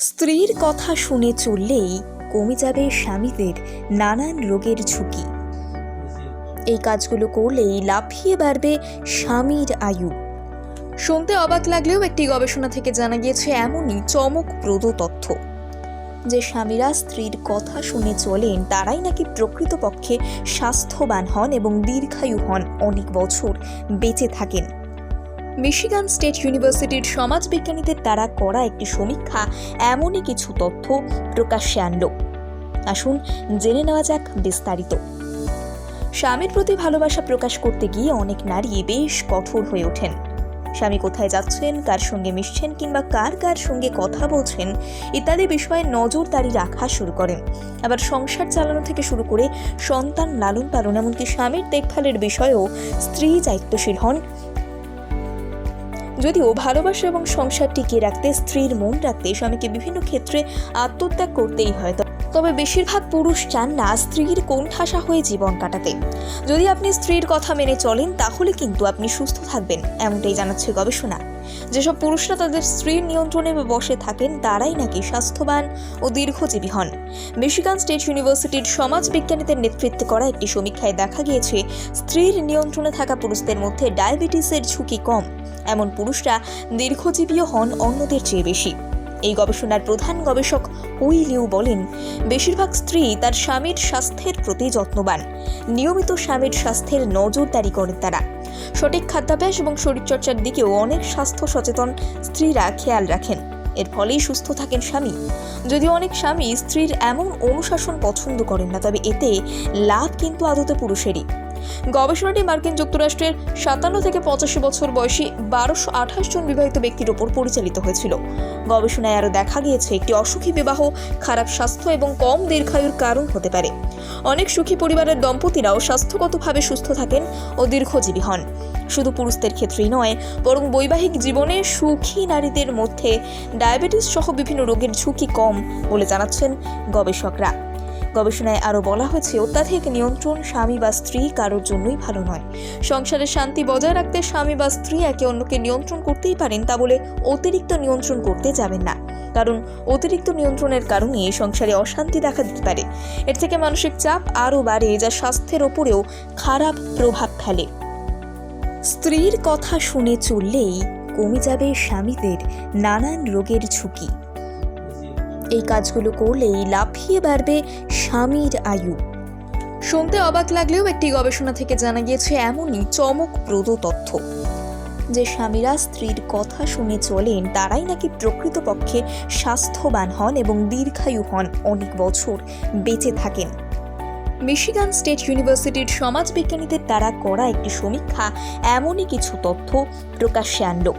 স্ত্রীর কথা শুনে চললেই কমে যাবে স্বামীদের নানান রোগের ঝুঁকি। এই কাজগুলো করলেই লাফিয়ে বাড়বে স্বামীর আয়ু। শুনতে অবাক লাগলেও একটি গবেষণা থেকে জানা গিয়েছে এমনই চমকপ্রদ তথ্য যে স্বামীরা স্ত্রীর কথা শুনে চলেন তারাই নাকি প্রকৃতপক্ষে স্বাস্থ্যবান হন এবং দীর্ঘায়ু হন, অনেক বছর বেঁচে থাকেন। মিশিগান স্টেট ইউনিভার্সিটির সমাজবিজ্ঞানীদের দ্বারা করা একটি সমীক্ষা এমনই কিছু তথ্য প্রকাশ্যে আনল। আসুন জেনে নেওয়া যাক বিস্তারিত। স্বামীর প্রতি ভালোবাসা প্রকাশ করতে গিয়ে অনেক নারী বেশ কঠোর হয়ে ওঠেন। স্বামী কোথায় যাচ্ছেন, কার সঙ্গে মিশছেন কিংবা কার কার সঙ্গে কথা বলছেন ইত্যাদি বিষয়ে নজরদারি রাখা শুরু করেন। আবার সংসার চালানো থেকে শুরু করে সন্তান লালন পালন এমনকি স্বামীর দেখভালের বিষয়েও স্ত্রী দায়িত্বশীল হন। যদিও ভালোবাসা এবং সংসার টিকিয়ে রাখতে স্ত্রীর মন রাখতে স্বামীকে বিভিন্ন ক্ষেত্রে আত্মত্যাগ করতেই হয়, তবে বেশিরভাগ পুরুষ চান না স্ত্রীর কোণঠাসা হয়ে জীবন কাটাতে। যদি আপনি স্ত্রীর কথা মেনে চলেন তাহলে কিন্তু আপনি সুস্থ থাকবেন, এমনটাই জানাচ্ছে গবেষণা। যেসব পুরুষরা তাদের স্ত্রীর নিয়ন্ত্রণে বসে থাকেন তারাই নাকি স্বাস্থ্যবান ও দীর্ঘজীবী হন। মিশিগান স্টেট ইউনিভার্সিটির সমাজবিজ্ঞানীদের নেতৃত্বে করা একটি সমীক্ষায় দেখা গিয়েছে স্ত্রীর নিয়ন্ত্রণে থাকা পুরুষদের মধ্যে ডায়াবেটিসের ঝুঁকি কম, এমন পুরুষরা দীর্ঘজীবীও হন অন্যদের চেয়ে বেশি। এই গবেষণার প্রধান গবেষক হুই লিউ বলেন, বেশিরভাগ স্ত্রী তার স্বামীর স্বাস্থ্যের প্রতি যত্নবান। নিয়মিত স্বামীর স্বাস্থ্যের নজরদারি করেন তারা। সঠিক খাদ্যাভ্যাস এবং শরীরচর্চার দিকেও অনেক স্বাস্থ্য সচেতন স্ত্রীরা খেয়াল রাখেন। এর ফলেই সুস্থ থাকেন স্বামী। যদিও অনেক স্বামী স্ত্রীর এমন অনুশাসন পছন্দ করেন না, তবে এতে লাভ কিন্তু আদতে পুরুষেরই। গবেষণাটি মার্কিন যুক্তরাষ্ট্রের 57 থেকে 85 বছর বয়সী 1228 জন বিবাহিত ব্যক্তির ওপর পরিচালিত হয়েছিল। গবেষণায় আরও দেখা গিয়েছে একটি অসুখী বিবাহ খারাপ স্বাস্থ্য এবং কম দীর্ঘায়ুর কারণ হতে পারে। অনেক সুখী পরিবারের দম্পতিরাও স্বাস্থ্যগতভাবে সুস্থ থাকেন ও দীর্ঘজীবী হন। শুধু পুরুষদের ক্ষেত্রেই নয়, বরং বৈবাহিক জীবনে সুখী নারীদের মধ্যে ডায়াবেটিস সহ বিভিন্ন রোগের ঝুঁকি কম বলে জানাচ্ছেন গবেষকরা। গবেষণায় আরও বলা হয়েছে, অত্যাধিক নিয়ন্ত্রণ স্বামী বা স্ত্রী কারোর জন্যই ভালো নয়। সংসারের শান্তি বজায় রাখতে স্বামী বা স্ত্রী একে অন্যকে নিয়ন্ত্রণ করতেই পারেন, তা বলে অতিরিক্ত নিয়ন্ত্রণ করতে যাবেন না। কারণ অতিরিক্ত নিয়ন্ত্রণের কারণে সংসারে অশান্তি দেখা দিতে পারে। এর থেকে মানসিক চাপ আরও বাড়ে, যা স্বাস্থ্যের ওপরেও খারাপ প্রভাব ফেলে। স্ত্রীর কথা শুনে চললেই কমে যাবে স্বামীদের নানান রোগের ঝুঁকি। এই কাজগুলো করলেই লাফিয়ে বাড়বে স্বামীর আয়ু। শুনতে অবাক লাগলেও একটি গবেষণা থেকে জানা গিয়েছে এমনই চমকপ্রদ তথ্য যে স্বামীরা স্ত্রীর কথা শুনে চলেন তারাই নাকি প্রকৃতপক্ষে স্বাস্থ্যবান হন এবং দীর্ঘায়ু হন, অনেক বছর বেঁচে থাকেন। মিশিগান স্টেট ইউনিভার্সিটির সমাজবিজ্ঞানীদের দ্বারা করা একটি সমীক্ষা এমনই কিছু তথ্য প্রকাশ্যে আনল।